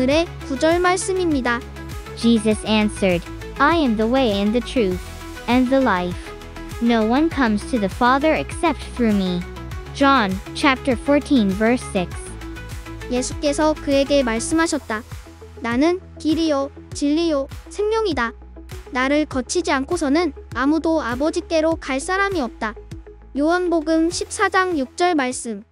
오늘의 9절 말씀입니다. Jesus answered, I am the way and the truth, and the life. No one comes to the Father except through me. John chapter 14 verse 6. 예수께서 그에게 말씀하셨다. 나는 길이요, 진리요, 생명이다. 나를 거치지 않고서는 아무도 아버지께로 갈 사람이 없다. 요한복음 14장 6절 말씀.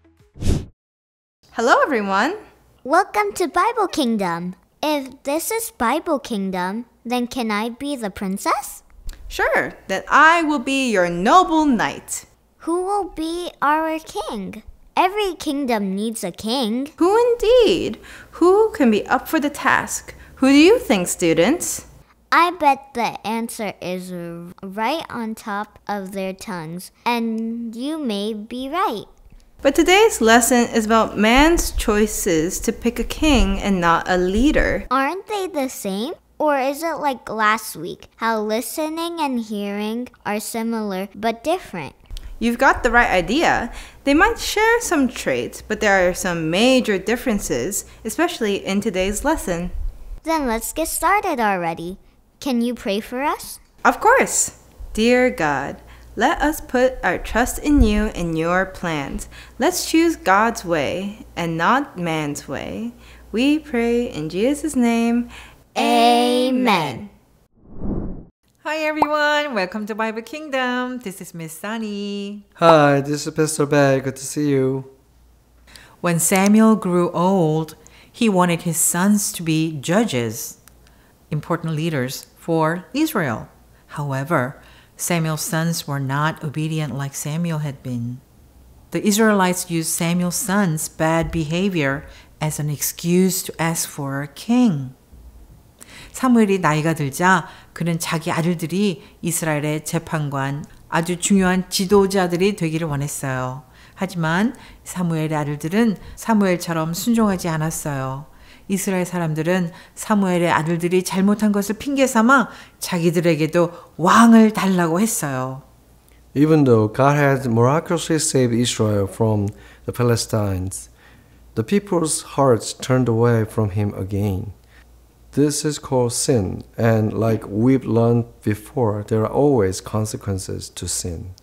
Hello everyone! Welcome to Bible Kingdom. If this is Bible Kingdom, then can I be the princess? Sure, then I will be your noble knight. Who will be our king? Every kingdom needs a king. Who indeed? Who can be up for the task? Who do you think, students? I bet the answer is right on top of their tongues, and you may be right. But today's lesson is about man's choices to pick a king and not a leader. Aren't they the same? Or is it like last week, how listening and hearing are similar but different? You've got the right idea. They might share some traits, but there are some major differences, especially in today's lesson. Then let's get started already. Can you pray for us? Of course! Dear God, let us put our trust in you and your plans. Let's choose God's way and not man's way. We pray in Jesus' name. Amen. Hi everyone, welcome to Bible Kingdom. This is Miss Sunny. Hi, this is Pastor Bear. Good to see you. When Samuel grew old, he wanted his sons to be judges, important leaders for Israel. However, Samuel's sons were not obedient like Samuel had been. The Israelites used Samuel's sons' bad behavior as an excuse to ask for a king. 사무엘이 나이가 들자 그는 자기 아들들이 이스라엘의 재판관, 아주 중요한 지도자들이 되기를 원했어요. 하지만 사무엘의 아들들은 사무엘처럼 순종하지 않았어요. 이스라엘 사람들은 사무엘의 아들들이 잘못한 것을 핑계 삼아 자기들에게도 왕을 달라고 했어요. Even though God had miraculously saved Israel from the Philistines, the people's hearts turned away from him again. This is called sin, and like we've learned before, there are always consequences to sin.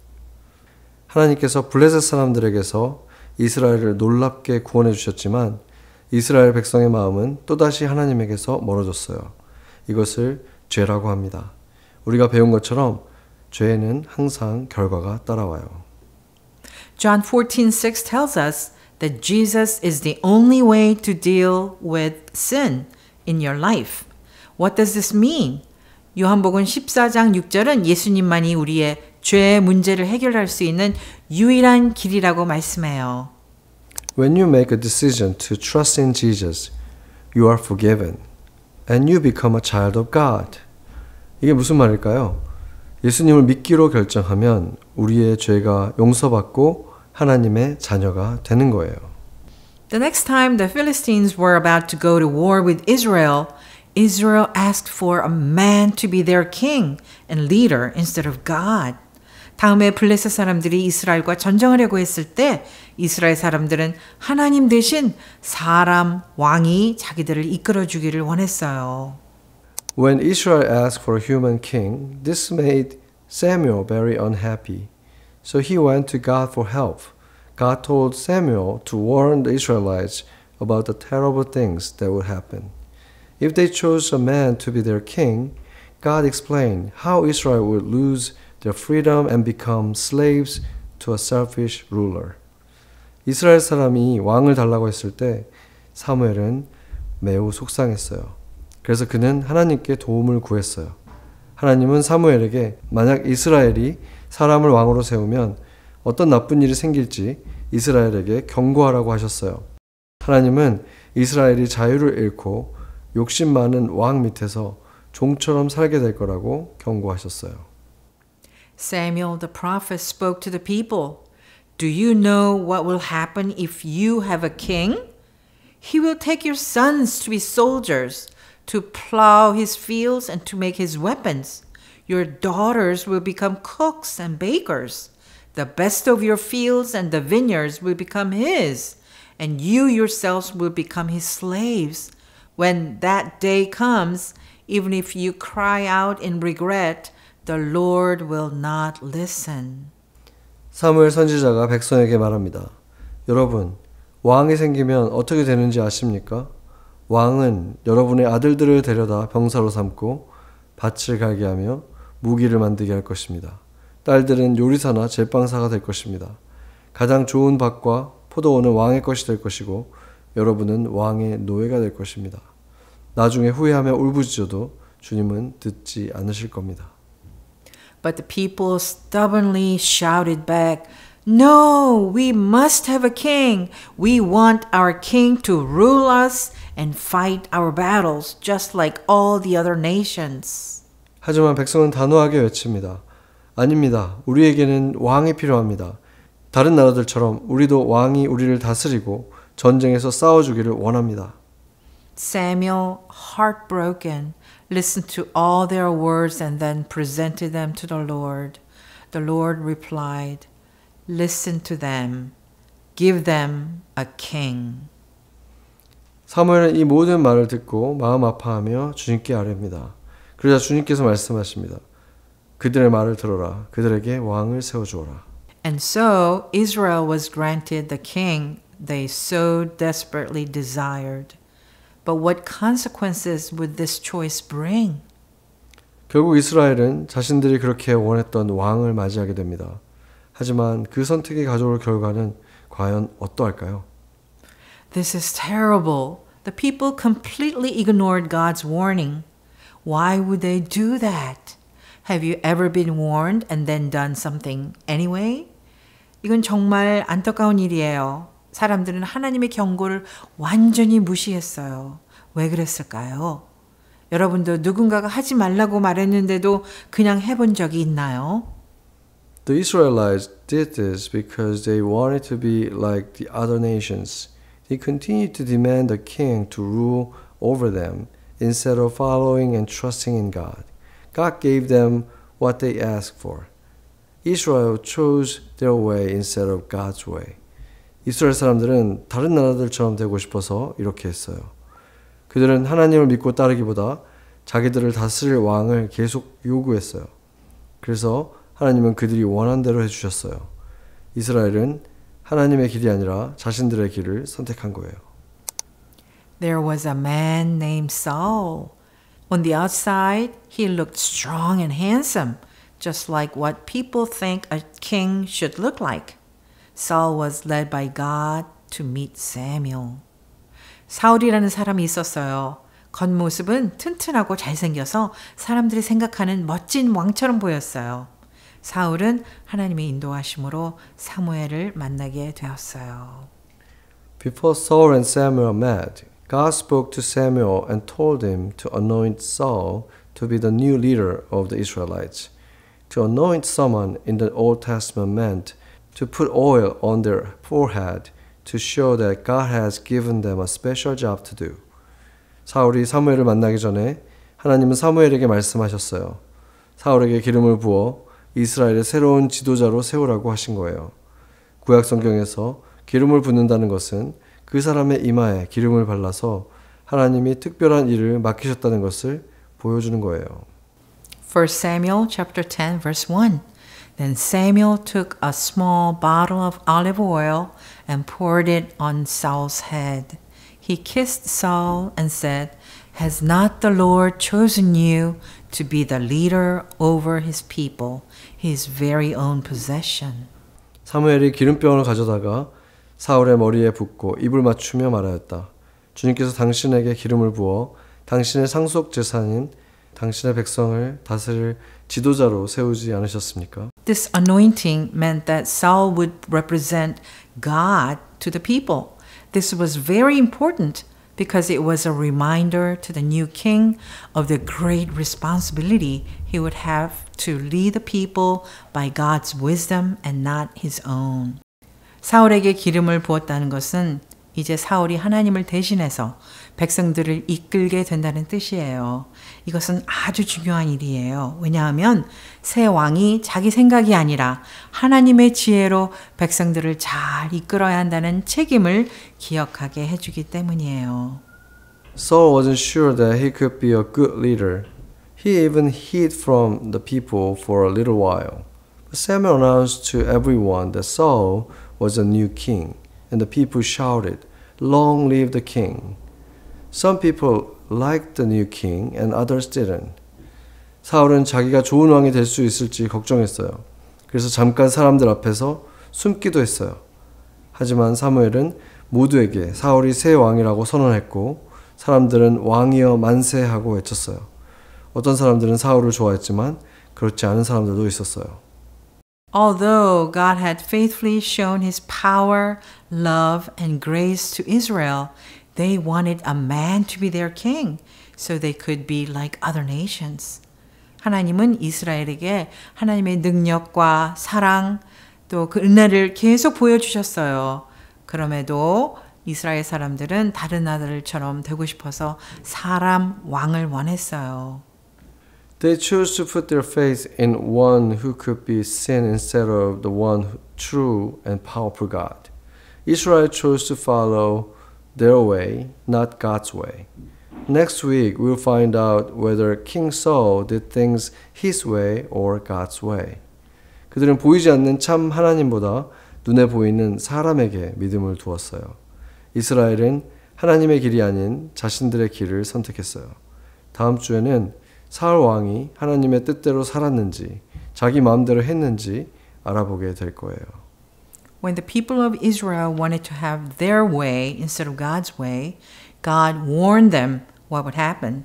하나님께서 블레셋 사람들에게서 이스라엘을 놀랍게 구원해 주셨지만 이스라엘 백성의 마음은 또다시 하나님에게서 멀어졌어요. 이것을 죄라고 합니다. 우리가 배운 것처럼 죄에는 항상 결과가 따라와요. John 14:6 tells us that Jesus is the only way to deal with sin in your life. What does this mean? 요한복음 14장 6절은 예수님만이 우리의 죄의 문제를 해결할 수 있는 유일한 길이라고 말씀해요. When you make a decision to trust in Jesus, you are forgiven and you become a child of God. 이게 무슨 말일까요? 예수님을 믿기로 결정하면 우리의 죄가 용서받고 하나님의 자녀가 되는 거예요. The next time the Philistines were about to go to war with Israel, Israel asked for a man to be their king and leader instead of God. 다음에 블레셋 사람들이 이스라엘과 전쟁하려고 했을 때 이스라엘 사람들은 하나님 대신 사람, 왕이 자기들을 이끌어 주기를 원했어요. When Israel asked for a human king, this made Samuel very unhappy. So he went to God for help. God told Samuel to warn the Israelites about the terrible things that would happen. If they chose a man to be their king, God explained how Israel would lose their freedom and become slaves to a selfish ruler. 이스라엘 사람이 왕을 달라고 했을 때 사무엘은 매우 속상했어요. 그래서 그는 하나님께 도움을 구했어요. 하나님은 사무엘에게 만약 이스라엘이 사람을 왕으로 세우면 어떤 나쁜 일이 생길지 이스라엘에게 경고하라고 하셨어요. 하나님은 이스라엘이 자유를 잃고 욕심 많은 왕 밑에서 종처럼 살게 될 거라고 경고하셨어요. Samuel the prophet spoke to the people. Do you know what will happen if you have a king? He will take your sons to be soldiers, to plow his fields and to make his weapons. Your daughters will become cooks and bakers. The best of your fields and the vineyards will become his, and you yourselves will become his slaves. When that day comes, even if you cry out in regret, the Lord will not listen. 사무엘 선지자가 백성에게 말합니다. 여러분, 왕이 생기면 어떻게 되는지 아십니까? 왕은 여러분의 아들들을 데려다 병사로 삼고 밭을 갈게 하며 무기를 만들게 할 것입니다. 딸들은 요리사나 제빵사가 될 것입니다. 가장 좋은 밭과 포도원은 왕의 것이 될 것이고 여러분은 왕의 노예가 될 것입니다. 나중에 후회하며 울부짖어도 주님은 듣지 않으실 겁니다. But the people stubbornly shouted back, No, we must have a king. We want our king to rule us and fight our battles just like all the other nations. 하지만 백성은 단호하게 외칩니다. 아닙니다. 우리에게는 왕이 필요합니다. 다른 나라들처럼 우리도 왕이 우리를 다스리고 전쟁에서 싸워주기를 원합니다. Samuel, heartbroken, listened to all their words and then presented them to the Lord. The Lord replied, Listen to them. Give them a king. 사무엘은 이 모든 말을 듣고 마음 아파하며 주님께 아뢰입니다. 그러자 주님께서 말씀하십니다. 그들의 말을 들어라. 그들에게 왕을 세워주어라. And so Israel was granted the king they so desperately desired. But what consequences would this choice bring? 결국 이스라엘은 자신들이 그렇게 원했던 왕을 맞이하게 됩니다. 하지만 그 선택이 가져올 결과는 과연 어떠할까요? This is terrible. The people completely ignored God's warning. Why would they do that? Have you ever been warned and then done something anyway? 이건 정말 안타까운 일이에요. 사람들은 하나님의 경고를 완전히 무시했어요. 왜 그랬을까요? 여러분도 누군가가 하지 말라고 말했는데도 그냥 해본 적이 있나요? The Israelites did this because they wanted to be like the other nations. They continued to demand a king to rule over them instead of following and trusting in God. God gave them what they asked for. Israel chose their way instead of God's way. 이스라엘 사람들은 다른 나라들처럼 되고 싶어서 이렇게 했어요. 그들은 하나님을 믿고 따르기보다 자기들을 다스릴 왕을 계속 요구했어요. 그래서 하나님은 그들이 원한 대로 해주셨어요. 이스라엘은 하나님의 길이 아니라 자신들의 길을 선택한 거예요. There was a man named Saul. On the outside, he looked strong and handsome, just like what people think a king should look like. Saul was led by God to meet Samuel. 사울이라는 사람이 있었어요. 겉모습은 튼튼하고 잘생겨서 사람들이 생각하는 멋진 왕처럼 보였어요. 사울은 하나님의 인도하심으로 사무엘을 만나게 되었어요. Before Saul and Samuel met, God spoke to Samuel and told him to anoint Saul to be the new leader of the Israelites. To anoint someone in the Old Testament meant to put oil on their forehead to show that God has given them a special job to do. 사울이 사무엘을 만나기 전에 하나님은 사무엘에게 말씀하셨어요. 사울에게 기름을 부어 이스라엘의 새로운 지도자로 세우라고 하신 거예요. 구약 성경에서 기름을 붓는다는 것은 그 사람의 이마에 기름을 발라서 하나님이 특별한 일을 맡기셨다는 것을 보여주는 거예요. 1 Samuel chapter 10 verse 1. Then Samuel took a small bottle of olive oil and poured it on Saul's head. He kissed Saul and said, Has not the Lord chosen you to be the leader over his people, his very own possession? 사무엘이 기름병을 가져다가 사울의 머리에 붓고 입을 맞추며 말하였다. 주님께서 당신에게 기름을 부어 당신의 상속 재산인 당신의 백성을 다스릴 지도자로 세우지 않으셨습니까? This anointing meant that Saul would represent God to the people. This was very important because it was a reminder to the new king of the great responsibility he would have to lead the people by God's wisdom and not his own. 사울에게 기름을 부었다는 것은 이제 사울이 하나님을 대신해서 백성들을 이끌게 된다는 뜻이에요. 이것은 아주 중요한 일이에요. 왜냐하면 새 왕이 자기 생각이 아니라 하나님의 지혜로 백성들을 잘 이끌어야 한다는 책임을 기억하게 해주기 때문이에요. Saul wasn't sure that he could be a good leader. He even hid from the people for a little while. But Samuel announced to everyone that Saul was a new king, and the people shouted, "Long live the king!" Some people liked the new king and others didn't. 사울은 자기가 좋은 왕이 될 수 있을지 걱정했어요. 그래서 잠깐 사람들 앞에서 숨기도 했어요. 하지만 사무엘은 모두에게 사울이 새 왕이라고 선언했고 사람들은 왕이여 만세하고 외쳤어요. 어떤 사람들은 사울을 좋아했지만 그렇지 않은 사람들도 있었어요. Although God had faithfully shown his power, love, and grace to Israel, they wanted a man to be their king so they could be like other nations. 하나님은 이스라엘에게 하나님의 능력과 사랑 또 그 은혜를 계속 보여주셨어요. 그럼에도 이스라엘 사람들은 다른 나라들처럼 되고 싶어서 사람 왕을 원했어요. They chose to put their faith in one who could be seen instead of the one true and powerful God. Israel chose to follow their way, not God's way. Next week, we'll find out whether King Saul did things his way or God's way. 그들은 보이지 않는 참 하나님보다 눈에 보이는 사람에게 믿음을 두었어요. 이스라엘은 하나님의 길이 아닌 자신들의 길을 선택했어요. 다음 주에는 사울 왕이 하나님의 뜻대로 살았는지 자기 마음대로 했는지 알아보게 될 거예요. When the people of Israel wanted to have their way instead of God's way, God warned them what would happen.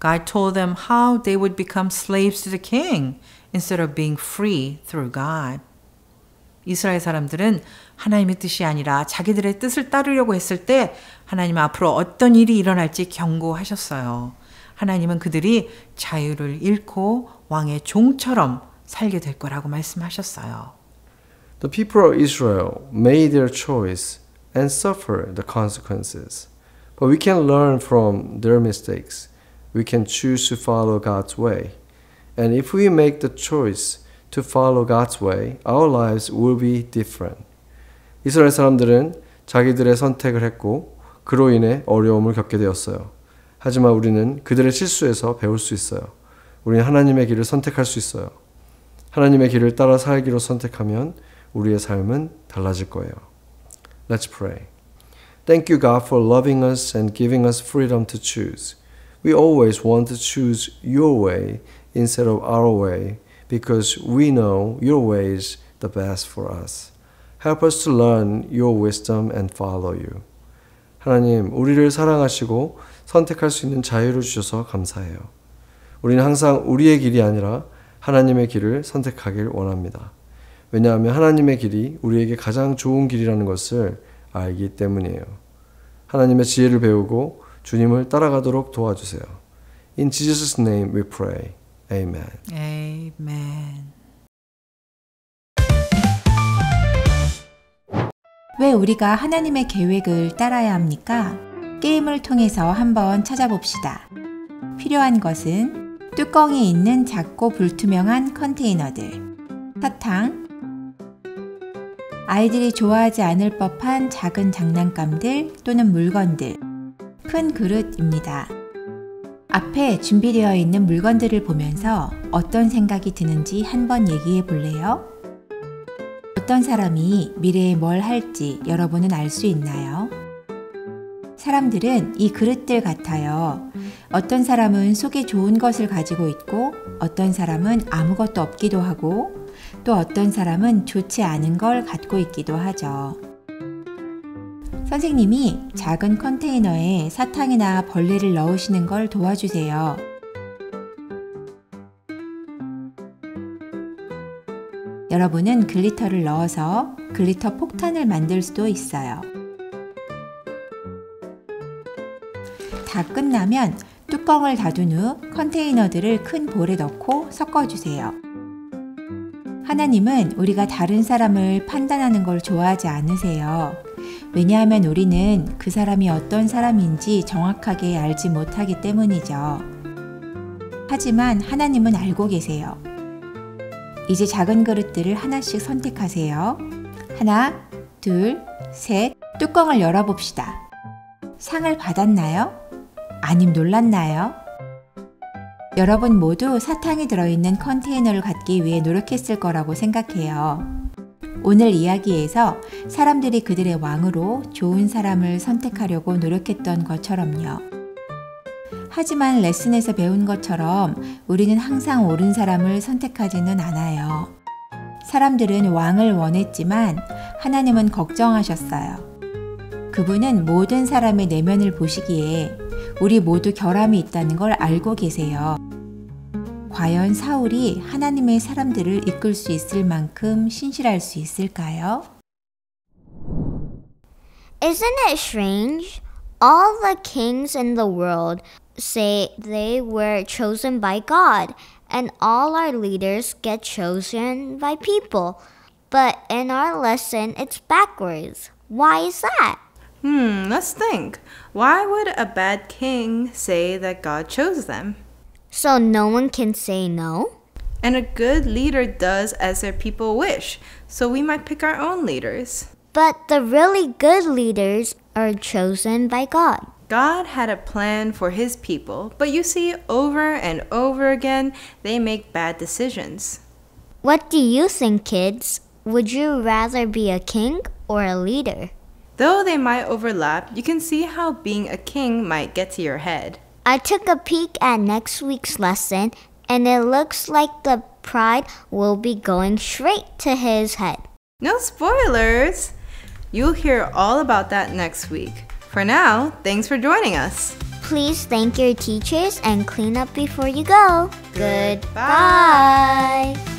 God told them how they would become slaves to the king instead of being free through God. 이스라엘 사람들은 하나님의 뜻이 아니라 자기들의 뜻을 따르려고 했을 때 하나님은 앞으로 어떤 일이 일어날지 경고하셨어요. 하나님은 그들이 자유를 잃고 왕의 종처럼 살게 될 거라고 말씀하셨어요. The people of Israel made their choice and suffered the consequences. But we can learn from their mistakes. We can choose to follow God's way. And if we make the choice to follow God's way, our lives will be different. 이스라엘 사람들은 자기들의 선택을 했고 그로 인해 어려움을 겪게 되었어요. 하지만 우리는 그들의 실수에서 배울 수 있어요. 우리는 하나님의 길을 선택할 수 있어요. 하나님의 길을 따라 살기로 선택하면 우리의 삶은 달라질 거예요. Let's pray. Thank you, God, for loving us and giving us freedom to choose. We always want to choose your way instead of our way because we know your way is the best for us. Help us to learn your wisdom and follow you. 하나님, 우리를 사랑하시고 선택할 수 있는 자유를 주셔서 감사해요. 우리는 항상 우리의 길이 아니라 하나님의 길을 선택하길 원합니다. 왜냐하면 하나님의 길이 우리에게 가장 좋은 길이라는 것을 알기 때문이에요. 하나님의 지혜를 배우고 주님을 따라가도록 도와주세요. In Jesus' name we pray. Amen. Amen. 왜 우리가 하나님의 계획을 따라야 합니까? 게임을 통해서 한번 찾아봅시다. 필요한 것은 뚜껑이 있는 작고 불투명한 컨테이너들, 사탕, 아이들이 좋아하지 않을 법한 작은 장난감들 또는 물건들, 큰 그릇입니다. 앞에 준비되어 있는 물건들을 보면서 어떤 생각이 드는지 한번 얘기해 볼래요? 어떤 사람이 미래에 뭘 할지 여러분은 알 수 있나요? 사람들은 이 그릇들 같아요. 어떤 사람은 속에 좋은 것을 가지고 있고 어떤 사람은 아무것도 없기도 하고 또 어떤 사람은 좋지 않은 걸 갖고 있기도 하죠. 선생님이 작은 컨테이너에 사탕이나 벌레를 넣으시는 걸 도와주세요. 여러분은 글리터를 넣어서 글리터 폭탄을 만들 수도 있어요. 다 끝나면 뚜껑을 닫은 후 컨테이너들을 큰 볼에 넣고 섞어주세요. 하나님은 우리가 다른 사람을 판단하는 걸 좋아하지 않으세요. 왜냐하면 우리는 그 사람이 어떤 사람인지 정확하게 알지 못하기 때문이죠. 하지만 하나님은 알고 계세요. 이제 작은 그릇들을 하나씩 선택하세요. 하나, 둘, 셋, 뚜껑을 열어봅시다. 상을 받았나요? 아님 놀랐나요? 여러분 모두 사탕이 들어있는 컨테이너를 갖기 위해 노력했을 거라고 생각해요. 오늘 이야기에서 사람들이 그들의 왕으로 좋은 사람을 선택하려고 노력했던 것처럼요. 하지만 레슨에서 배운 것처럼 우리는 항상 옳은 사람을 선택하지는 않아요. 사람들은 왕을 원했지만 하나님은 걱정하셨어요. 그분은 모든 사람의 내면을 보시기에 우리 모두 결함이 있다는 걸 알고 계세요. 과연 사울이 하나님의 사람들을 이끌 수 있을 만큼 신실할 수 있을까요? Isn't it strange? All the kings in the world say they were chosen by God, and all our leaders get chosen by people. But in our lesson, it's backwards. Why is that? Let's think. Why would a bad king say that God chose them? So no one can say no? And a good leader does as their people wish, so we might pick our own leaders. But the really good leaders are chosen by God. God had a plan for his people, but you see, over and over again, they make bad decisions. What do you think, kids? Would you rather be a king or a leader? Though they might overlap, you can see how being a king might get to your head. I took a peek at next week's lesson, and it looks like the pride will be going straight to his head. No spoilers! You'll hear all about that next week. For now, thanks for joining us. Please thank your teachers and clean up before you go. Goodbye. Goodbye.